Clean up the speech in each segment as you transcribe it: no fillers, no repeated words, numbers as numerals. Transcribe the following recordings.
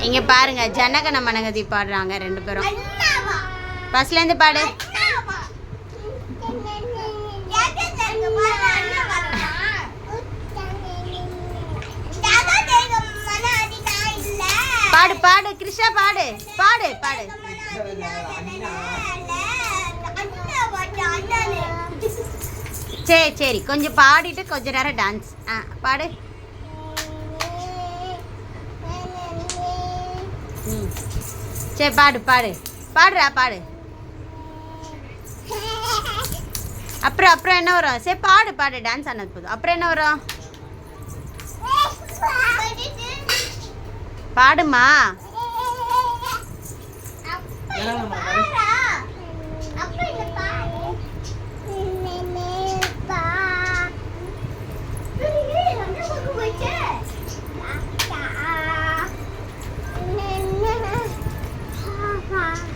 இங்க பாருங்க, ஜனகன மனகதி பாடுறாங்க ரெண்டு பேரும். ஃபர்ஸ்ட்ல இருந்து பாடு. பாடு பாடு கிருஷ்ணா, பாடு பாடு பாடு. சரி சரி, கொஞ்சம் பாடிட்டு கொஞ்ச நேரம் டான்ஸ். பாடு. சரி பாடு பாடு பாடுறா பாடு. அப்புறம் என்ன வரும்? சரி பாடு பாடு, டான்ஸ் ஆனது போதும். அப்புறம் என்ன வரும்? பாடுமா.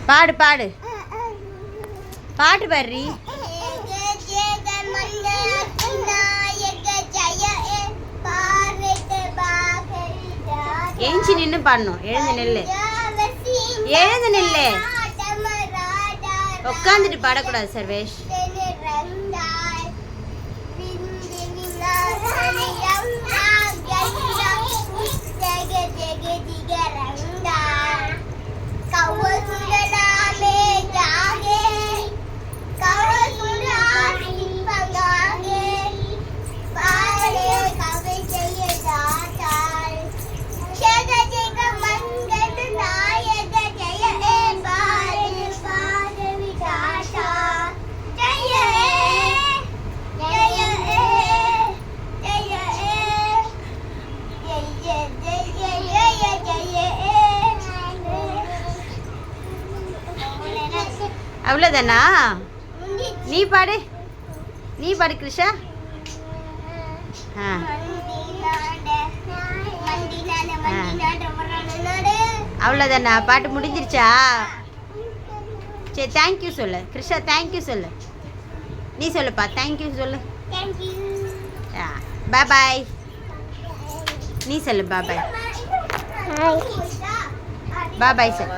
பாடு பாடு பாட்டு பாடுறி. எழுந்து நின்று பாடணும். எழுந்து நில்லு, எழுந்து நில்லு. உட்காந்துட்டு பாடக்கூடாது சர்வேஷ். அவ்வளோதானா? நீ பாடு, நீ பாடு கிருஷா. அவ்வளோதானா? பாட்டு முடிஞ்சிருச்சா? சரி தேங்க்யூ சொல்லு கிருஷா, தேங்க்யூ சொல்லு. நீ சொல்லுப்பா, தேங்க்யூ சொல்லு. பாய் பாய். நீ சொல்லு பாய் பாய். பாய் பாய் சார்.